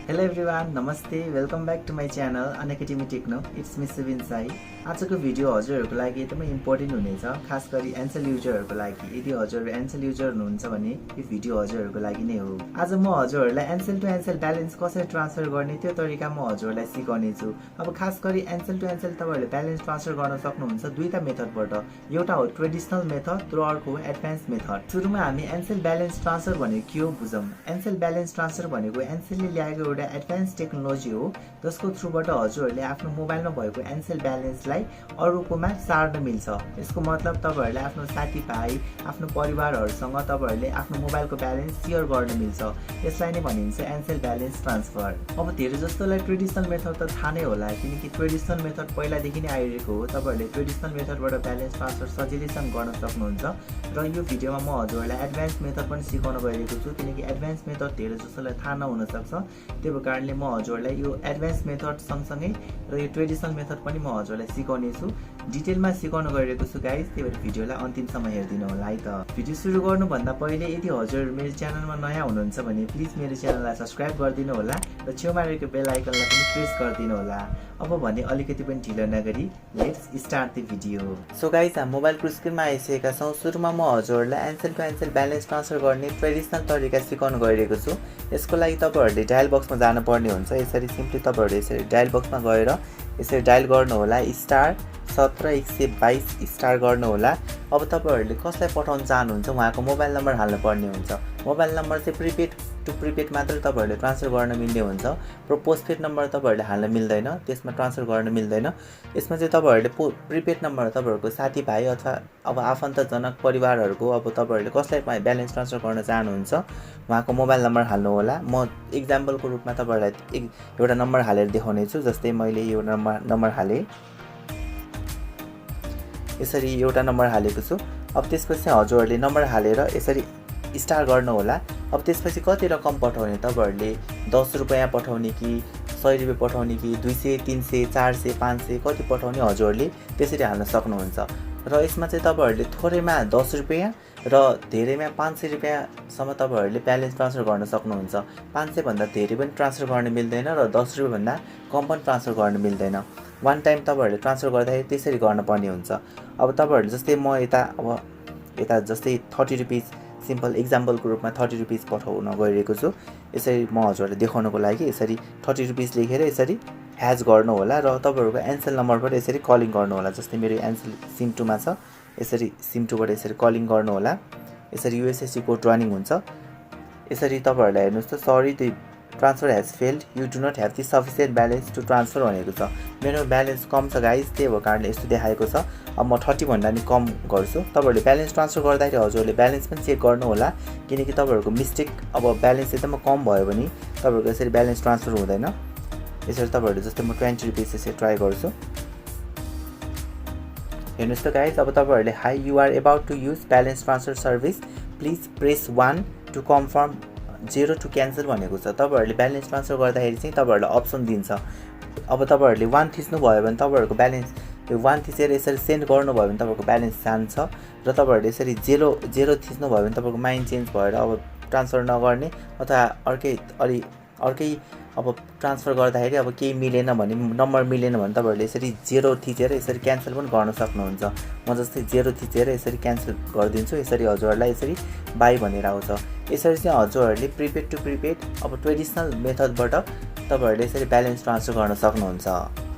Hello everyone, Namaste. Welcome back to my channel Unacademy Techno. It's me Subin Sai. आजको video हजुरहरुको लागि एकदमै important हुनेछ, खास गरी एन्सेल युजरहरुको लागि। यदि हजुरहरु एन्सेल युजर हुनुहुन्छ भने यो भिडियो हजुरहरुको लागि नै हो। आज म हजुरहरुलाई एन्सेल टु एन्सेल ब्यालेन्स कसरी ट्रान्सफर गर्ने त्यो तरिका म हजुरहरुलाई सिकाउने छु। अब खास गरी एन्सेल टु एन्सेल तपाईहरुले ब्यालेन्स ट्रान्सफर गर्न सक्नुहुन्छ दुईटा मेथडबाट। एउटा हो ट्रेडिसनल मेथड र अर्को हो एडभान्स मेथड। सुरुमा हामी एन्सेल ब्यालेन्स ट्रान्सफर भनेको के हो बुझौं। एन्सेल ब्यालेन्स ट्रान्सफर भनेको एन्सेलले ल्याएको एउटा एडभान्स टेक्नोलोजी हो जसको थ्रुबाट हजुरहरुले आफ्नो मोबाइलमा भएको एन्सेल ब्यालेन्सलाई अरूकोमा सार्न मिल्छ। यसको मतलब तपाईहरुले आफ्नो साथीभाइ, आफ्नो परिवारहरुसँग तपाईहरुले आफ्नो मोबाइलको ब्यालेन्स शेयर गर्न मिल्छ। यसलाई नै भनिन्छ एन्सेल ब्यालेन्स ट्रान्सफर। अब धेरै जस्तोलाई ट्रेडिसनल मेथड त थाहा नै होला किनकि ट्रेडिसनल मेथड पहिलादेखि नै आइरहेको हो। तपाईहरुले ट्रेडिसनल मेथडबाट ब्यालेन्स ट्रान्सफर सजिलैसँग गर्न सक्नुहुन्छ र यो भिडियोमा म हजुरहरुलाई एडभान्स मेथड पनि सिकाउन गइरहेको छु किनकि एडभान्स मेथड धेरै जस्तोलाई थाहा नहुन सक्छ। त्यसै कारणले म हजुरहरुलाई यो एडभान्स मेथड सँगसँगै र यो ट्रेडिसनल मेथड पनि म हजुरहरुलाई सिकाउने छु। डिटेलमा सिकाउन गइरहेको छु गाइस, त्यही भएर भिडियोलाई अन्तिमसम्म हेर्दिनु होला है त। भिडियो सुरु गर्नुभन्दा पहिले यदि हजुरहरु मेरो च्यानलमा नयाँ हुनुहुन्छ भने प्लिज मेरो च्यानललाई सब्स्क्राइब गरिदिनु होला र छेउमा रहेको बेल आइकनलाई पनि प्रेस गरिदिनु होला। अब भने अलिकति पनि ढिलो नगरी let's start the video. So guys, हामी मोबाइलको स्क्रिनमा आइसकेका छौं। सुरुमा म हजुरहरुलाई Ncell to Ncell balance transfer गर्ने ट्रेडिसनल तरिका सिकाउन गइरहेको छु। यसको लागि तपाईहरुले डायल बक्समा जानु पर्ने हुन्छ। यसरी सिम्पली तपाईहरुले यसरी डायल बक्समा गएर यसरी डायल गर्नु होला *17122 स्टार गर्नु होला। अब तपाईहरुले कसलाई पठाउन चाहनुहुन्छ उहाँको मोबाइल नम्बर हाल्नु पर्ने हुन्छ। मोबाइल नम्बर चाहिँ प्रिपेड टु प्रिपेड मात्र तपाईहरुले ट्रान्सफर गर्न मिल्ने हुन्छ। पोस्टपेड नम्बर तपाईहरुले हाल्न मिल्दैन, त्यसमा ट्रान्सफर गर्न मिल्दैन। यसमा चाहिँ तपाईहरुले प्रिपेड नम्बर तपाईहरुको साथीभाइ अथवा अब आफन्तजनक परिवारहरुको अब तपाईहरुले कसलाई ब्यालेन्स ट्रान्सफर गर्न चाहनुहुन्छ उहाँको मोबाइल नम्बर हाल्नु होला। म एक्जाम्पलको रूपमा तपाईहरुलाई एउटा नम्बर हालेर देखाउने छु। जस्तै मैले यो नम्बर हाले, यसरी एउटा नम्बर हालेको छु। अब त्यसपछि हजुरहरुले नम्बर हालेर यसरी स्टार गर्नु होला। अब त्यसपछि कति रकम पठाउने, तपाईहरुले 10 रुपैयाँ पठाउने कि 100 रुपैयाँ पठाउने कि 200, 300, 400, 500 कति पठाउने हजुरहरुले त्यसरी हाल्न सक्नुहुन्छ। र यसमा चाहिँ तपाईहरुले थोरैमा 10 रुपैयाँ र धेरैमा 500 रुपैयाँसम्म तपाईहरुले ब्यालेन्स ट्रान्सफर गर्न सक्नुहुन्छ। 500 भन्दा धेरै पनि ट्रान्सफर गर्न मिल्दैन र 10 रुपैयाँ भन्दा कम पनि ट्रान्सफर गर्न मिल्दैन। वान टाइम तपाईहरुले ट्रान्सफर गर्दाखेरि त्यसरी गर्न पर्ने हुन्छ। अब तपाईहरुले जस्तै म यता जस्तै 30 रुपैयाँ सिम्पल एक्जाम्पलको रूपमा 30 रुपैयाँ पठाउन गइरहेको छु। यसरी म हजुरहरुलाई देखाउनको लागि यसरी 30 रुपैयाँ लेखेर यसरी ह्याज गर्नु होला र तपाईहरुको एन्सेल नम्बरबाट यसरी कलिङ गर्नु होला। जस्तै मेरो एन्सेल सिम 2 मा छ, यसरी सिम 2 बाट यसरी कलिङ गर्नु होला। यसरी युएसएसडी कोड रनिङ हुन्छ। यसरी तपाईहरुलाई हेर्नुस् त sorry the transfer has failed, you do not have the sufficient balance to transfer भनेको छ। मेरो ब्यालेन्स कम छ गाइस, त्यही भएर कारणले यस्तो देखाएको छ। अब म 30 भन्दा नि कम गर्छु। तपाईहरुले ब्यालेन्स ट्रान्सफर गर्दाखेरि हजुरहरुले ब्यालेन्स पनि चेक गर्नु होला किनकि तपाईहरुको मिस्टेक अब ब्यालेन्स एकदम कम भयो भने तपाईहरुको यसरी ब्यालेन्स ट्रान्सफर हुँदैन। यसरी तपाईहरुले जस्तै म 20 रुपैयाँ यसरी ट्राई गर्छु। हेर्नुस् त गाइस, अब तपाईहरुले hi you are about to use balance transfer service, please press 1 to confirm, 0 to cancel भनेको छ। तपाईहरुले ब्यालेन्स ट्रान्सफर गर्दाखेरि चाहिँ तपाईहरुलाई अप्सन दिन्छ। अब तपाईहरुले 1 थिच्नु भयो भने तपाईहरुको ब्यालेन्स यो 1 थिचेर यसरी सेन्ड गर्नु भयो भने तपाईहरुको ब्यालेन्स जान्छ र तपाईहरुले यसरी 0 थिच्नु भयो भने तपाईहरुको माइन्ड चेन्ज भएर अब ट्रान्सफर नगर्ने अथवा अर्कै अब ट्रान्सफर गर्दाखेरि अब केही मिलेन भने, नम्बर मिलेन भने तपाईहरुले यसरी 0 थिचेर यसरी क्यान्सल पनि गर्न सक्नुहुन्छ। म जस्तै 0 थिचेर यसरी क्यान्सल गरिदिन्छु। यसरी हजुरहरुलाई यसरी बाई भनेर आउँछ। यसरी चाहिँ हजुरहरुले प्रिपेड टु प्रिपेड अब ट्रेडिसनल मेथडबाट तपाईहरुले यसरी ब्यालेन्स ट्रान्सफर गर्न सक्नुहुन्छ।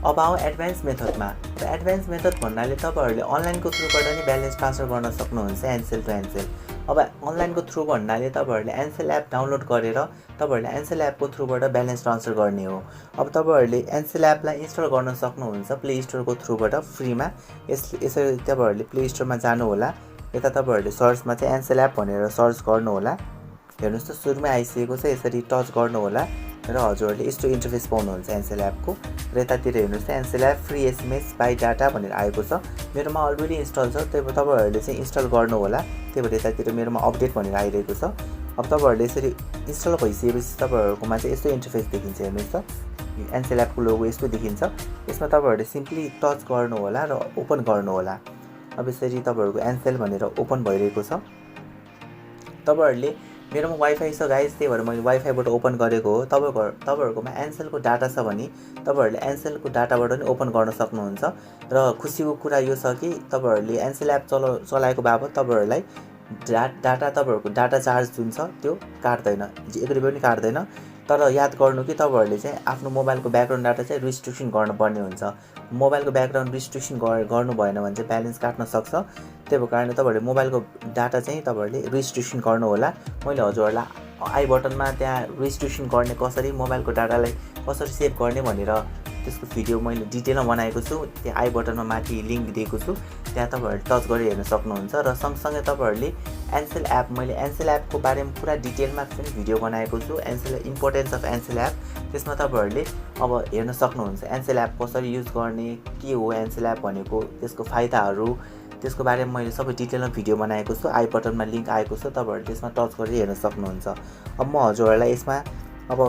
अब आऊ एडभान्स मेथडमा। एडभान्स मेथड भन्नाले तपाईहरुले अनलाइनको थ्रुबाट नि ब्यालेन्स ट्रान्सफर गर्न सक्नुहुन्छ एन्सेल टु एन्सेल। अब अनलाइनको थ्रु भन्नाले तपाईहरुले एन्सेल एप डाउनलोड गरेर तपाईहरुले एन्सेल एपको थ्रुबाट ब्यालेन्स ट्रान्सफर गर्ने हो। अब तपाईहरुले एन्सेल एपलाई इन्स्टल गर्न सक्नुहुन्छ प्ले स्टोरको थ्रुबाट फ्रीमा। यसरी तपाईहरुले प्ले स्टोरमा जानु होला। यता तपाईहरुले सर्चमा चाहिँ एन्सेल एप भनेर सर्च गर्नु होला। हेर्नुस् त सुरुमै आइसकेको छ। यसरी टच गर्नु होला र हजुरहरुले यस्तो इन्टरफेस पाउनुहुन्छ एन्सेल एपको। र यतातिर हेर्नुस् त Ncell app free SMS by data भनेर आएको छ। मेरोमा अलरेडी इन्स्टल छ, त्यही भएर तपाईहरुले चाहिँ इन्स्टल गर्नु होला। त्यही भएर यतातिर मेरोमा अपडेट भनेर आइरहेको छ। अब तपाईहरुले यसरी इन्स्टल भइसकेपछि तपाईहरुकोमा चाहिँ यस्तो इन्टरफेस देखिन्छ। हेर्नुस् त एन्सेल एपको लोगो यस्तो देखिन्छ। यसमा तपाईहरुले सिम्पली टच गर्नु होला र ओपन गर्नु होला। अब यसरी तपाईहरुको एन्सेल भनेर ओपन भइरहेको छ। तपाईहरुले मेरोमा वाइफाई छ गाइज, त्यही भएर मैले वाइफाईबाट ओपन गरेको हो। तपाईँहरूकोमा एनसेलको डाटा छ भने तपाईँहरूले एनसेलको डाटाबाट पनि ओपन गर्न सक्नुहुन्छ। र खुसीको कुरा यो छ कि तपाईँहरूले एनसेल एप चलाएको बाबत तपाईँहरूलाई डाटा तपाईँहरूको डाटा चार्ज जुन छ त्यो काट्दैन, 1 रुपियाँ पनि काट्दैन। तर याद गर्नु कि तपाईँहरूले चाहिँ आफ्नो मोबाइलको ब्याकग्राउन्ड डाटा चाहिँ रिस्ट्रिक्सन गर्नुपर्ने हुन्छ। मोबाइलको ब्याकग्राउन्ड रिस्ट्रिक्सन गर्नु भएन भने चाहिँ ब्यालेन्स काट्न सक्छ। त्यही कारणले तपाईँहरूले मोबाइलको डाटा चाहिँ तपाईँहरूले रिस्ट्रिक्सन गर्नु होला। मैले हजुरहरूलाई आई बटनमा त्यहाँ रिस्ट्रिक्सन गर्ने, कसरी मोबाइलको डाटालाई कसरी सेभ गर्ने भनेर त्यसको भिडियो मैले डिटेलमा बनाएको छु। त्यहाँ आई बटनमा माथि लिङ्क दिएको छु, त्यहाँ तपाईँहरूले टच गरेर हेर्न सक्नुहुन्छ। र सँगसँगै तपाईँहरूले एनसेल एप, मैले एनसेल एपको बारेमा पुरा डिटेलमा पनि भिडियो बनाएको छु, Ncell importance of Ncell app. त्यसमा तपाईँहरूले अब हेर्न सक्नुहुन्छ एनसेल एप कसरी युज गर्ने, के हो एनसेल एप भनेको, त्यसको फाइदाहरू, त्यसको बारेमा मैले सबै डिटेलमा भिडियो बनाएको छु। आई बटनमा लिङ्क आएको छ, तपाईँहरूले त्यसमा टच गरेर हेर्न सक्नुहुन्छ। अब म हजुरहरूलाई यसमा अब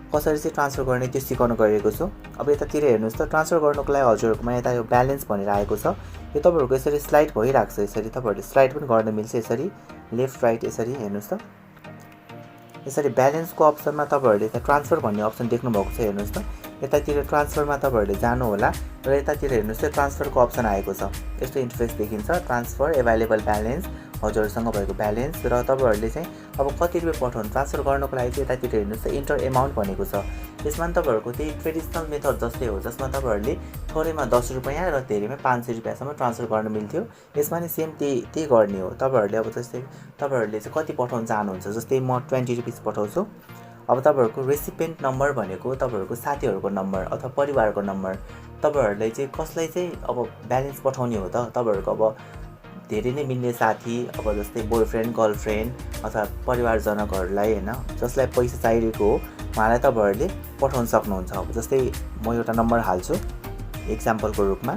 कसरी चाहिँ ट्रान्सफर गर्ने त्यो सिकाउन गएको छु। अब यतातिर हेर्नुहोस् त, ट्रान्सफर गर्नुको लागि हजुरहरूकोमा यता यो ब्यालेन्स भनेर आएको छ। यो तपाईँहरूको यसरी स्लाइड भइरहेको छ, यसरी तपाईँहरूले स्लाइड पनि गर्न मिल्छ, यसरी लेफ्ट राइट यसरी हेर्नुहोस् त। यसरी ब्यालेन्सको अप्सनमा तपाईँहरूले त्यहाँ ट्रान्सफर भन्ने अप्सन देख्नुभएको छ, हेर्नुहोस् त। यतातिर ट्रान्सफरमा तपाईँहरूले जानु होला र यतातिर हेर्नुहोस् त ट्रान्सफरको अप्सन आएको छ। यस्तो इन्टरफेस देखिन्छ, ट्रान्सफर, एभाइलेबल ब्यालेन्स, हजुरहरूसँग भएको ब्यालेन्स। र तपाईँहरूले चाहिँ अब कति रुपियाँ पठाउनु ट्रान्सफर गर्नको लागि चाहिँ यतातिर हेर्नुहोस् त इन्टर एमाउन्ट भनेको छ। यसमा तपाईँहरूको त्यही ट्रेडिसनल मेथड जस्तै हो, जसमा तपाईँहरूले थोरैमा 10 रुपियाँ र धेरैमा 500 रुपियाँसम्म ट्रान्सफर गर्न मिल्थ्यो। यसमा नि सेम त्यही गर्ने हो। तपाईँहरूले अब जस्तै तपाईँहरूले चाहिँ कति पठाउन चाहनुहुन्छ, जस्तै म 20 रुपिस पठाउँछु। अब तपाईँहरूको रेसिपिएन्ट नम्बर भनेको तपाईँहरूको साथीहरूको नम्बर अथवा परिवारको नम्बर। तपाईँहरूले चाहिँ कसलाई चाहिँ अब ब्यालेन्स पठाउने हो त, तपाईँहरूको अब धेरै नै मिल्ने साथी, अब जस्तै बोयफ्रेन्ड, गर्लफ्रेन्ड अथवा परिवारजनकहरूलाई होइन, जसलाई पैसा चाहिएको हो उहाँलाई तपाईँहरूले पठाउन सक्नुहुन्छ। अब जस्तै म एउटा नम्बर हाल्छु एक्जाम्पलको रूपमा,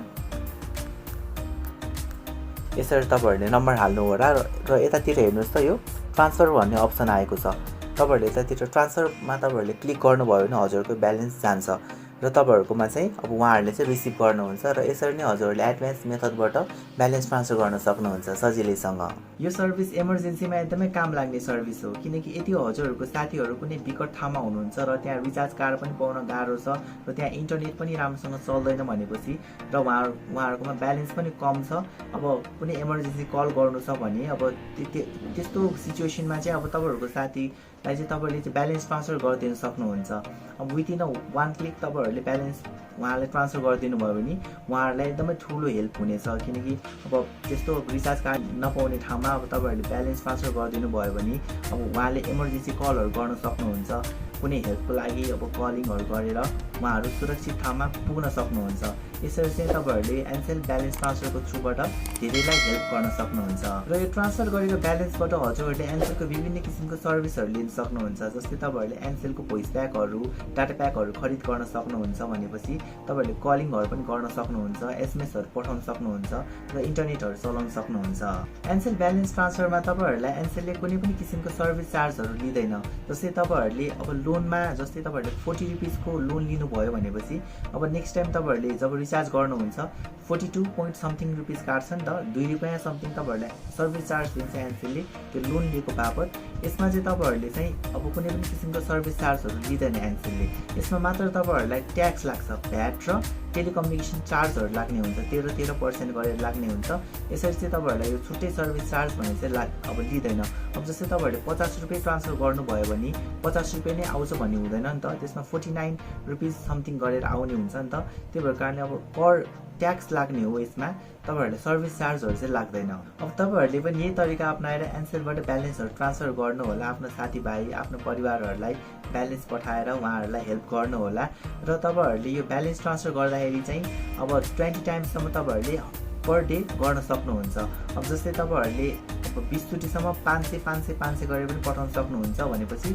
यसरी तपाईँहरूले नम्बर हाल्नु हो र यतातिर हेर्नुहोस् त यो ट्रान्सफर भन्ने अप्सन आएको छ। तपाईँहरूले यतातिर ट्रान्सफरमा तपाईँहरूले क्लिक गर्नुभयो भने हजुरको ब्यालेन्स जान्छ र तपाईँहरूकोमा चाहिँ अब उहाँहरूले चाहिँ रिसिभ गर्नुहुन्छ। र यसरी नै हजुरहरूले एडभान्स मेथडबाट ब्यालेन्स ट्रान्सफर गर्न सक्नुहुन्छ सजिलैसँग। यो सर्भिस इमर्जेन्सीमा एकदमै काम लाग्ने सर्भिस हो, किनकि यदि हजुरहरूको साथीहरू कुनै विकट ठाउँमा हुनुहुन्छ र त्यहाँ रिचार्ज कार्ड पनि पाउन गाह्रो छ र त्यहाँ इन्टरनेट पनि राम्रोसँग चल्दैन भनेपछि र उहाँहरूकोमा ब्यालेन्स पनि कम छ, अब कुनै इमर्जेन्सी कल गर्नु छ भने अब त्यस्तो सिचुएसनमा चाहिँ अब तपाईँहरूको साथीलाई चाहिँ तपाईँले चाहिँ ब्यालेन्स ट्रान्सफर गरिदिन सक्नुहुन्छ। अब विदिन 1 क्लिक तपाईँहरूले ब्यालेन्स उहाँलाई ट्रान्सफर गरिदिनु भयो भने उहाँहरूलाई एकदमै ठुलो हेल्प हुनेछ, किनकि अब त्यस्तो रिचार्ज कार्ड नपाउने ठाउँमा अब तपाईँहरूले ब्यालेन्स ट्रान्सफर गरिदिनु भयो भने अब उहाँले इमर्जेन्सी कलहरू गर्न सक्नुहुन्छ। कुनै हेल्पको लागि अब कलिङहरू गरेर उहाँहरू सुरक्षित ठाउँमा पुग्न सक्नुहुन्छ। यसरी चाहिँ तपाईँहरूले एनसेल ब्यालेन्स ट्रान्सफरको थ्रुबाट धेरैलाई हेल्प गर्न सक्नुहुन्छ। र यो ट्रान्सफर गरेको ब्यालेन्सबाट हजुरहरूले एनसेलको विभिन्न किसिमको सर्भिसहरू लिन सक्नुहुन्छ। जस्तै तपाईँहरूले एनसेलको भोइस प्याकहरू, डाटा प्याकहरू खरिद गर्न सक्नुहुन्छ भनेपछि तपाईँहरूले कलिङहरू पनि गर्न सक्नुहुन्छ, एसएमएसहरू पठाउन सक्नुहुन्छ र इन्टरनेटहरू चलाउन सक्नुहुन्छ। एनसेल ब्यालेन्स ट्रान्सफरमा तपाईँहरूलाई एनसेलले कुनै पनि किसिमको सर्भिस चार्जहरू लिँदैन। जस्तै तपाईँहरूले अब लोनमा, जस्तै तपाईँहरूले 40 रुपिसको लोन लिनुभयो भनेपछि अब नेक्स्ट टाइम तपाईँहरूले जब रिचार्ज गर्नुहुन्छ 42 पोइन्ट समथिङ रुपिस काट्छ नि त, 2 रुपियाँ समथिङ तपाईँहरूलाई सर्भिस चार्ज दिन्छ एनसेलले त्यो लोन लिएको बापत। यसमा चाहिँ तपाईँहरूले चाहिँ अब कुनै पनि किसिमको सर्भिस चार्जहरू लिँदैन एनसेलले। यसमा मात्र तपाईँहरूलाई ट्याक्स लाग्छ, भ्याट र टेलिकम्युनिकेसन चार्जहरू लाग्ने हुन्छ, 13% गरेर लाग्ने हुन्छ। यसरी चाहिँ तपाईँहरूलाई यो छुट्टै सर्भिस चार्ज भने चाहिँ अब लिँदैन। अब जस्तै तपाईँहरूले 50 रुपियाँ ट्रान्सफर गर्नुभयो भने 50 रुपियाँ नै आउँछ भन्ने हुँदैन नि त, त्यसमा 49 रुपिस समथिङ गरेर आउने हुन्छ नि त। त्यही भएर कारणले अब पर ट्याक्स लाग्ने हो, यसमा तपाईँहरूले सर्भिस चार्जहरू चाहिँ लाग्दैन। अब तपाईँहरूले पनि यही तरिका अप्नाएर एनसेलबाट ब्यालेन्सहरू ट्रान्सफर गर्नु होला, आफ्नो साथीभाइ, आफ्नो परिवारहरूलाई ब्यालेन्स पठाएर उहाँहरूलाई हेल्प गर्नु होला। र तपाईँहरूले यो ब्यालेन्स ट्रान्सफर गर्दाखेरि चाहिँ अब 20 टाइम्ससम्म तपाईँहरूले पर डे गर्न सक्नुहुन्छ। अब जस्तै तपाईँहरूले अब 20 चोटिसम्म 500 गरेर पनि पठाउन सक्नुहुन्छ भनेपछि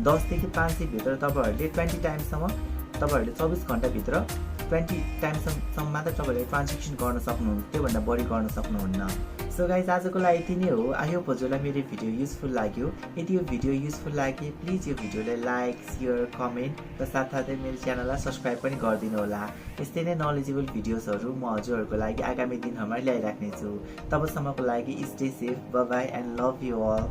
10 देखि 500 भित्र तपाईँहरूले 20 टाइम्ससम्म तपाईँहरूले 24 घन्टाभित्र 20 टाइम्ससम्म मात्र तपाईँहरूले ट्रान्जेक्सन गर्न सक्नुहुन्छ, त्योभन्दा बढी गर्न सक्नुहुन्न। सो गाइज आजको लागि यति नै हो। आई होप हजुरलाई मेरो भिडियो युजफुल लाग्यो। यदि यो भिडियो युजफुल लागे प्लिज यो भिडियोलाई लाइक, सेयर, कमेन्ट र साथसाथै मेरो च्यानललाई सब्सक्राइब पनि गरिदिनु होला। यस्तै नै नलेजेबल भिडियोजहरू म हजुरहरूको लागि आगामी दिनहरूमा ल्याइराख्नेछु। तबसम्मको लागि stay safe, bye bye and love you all.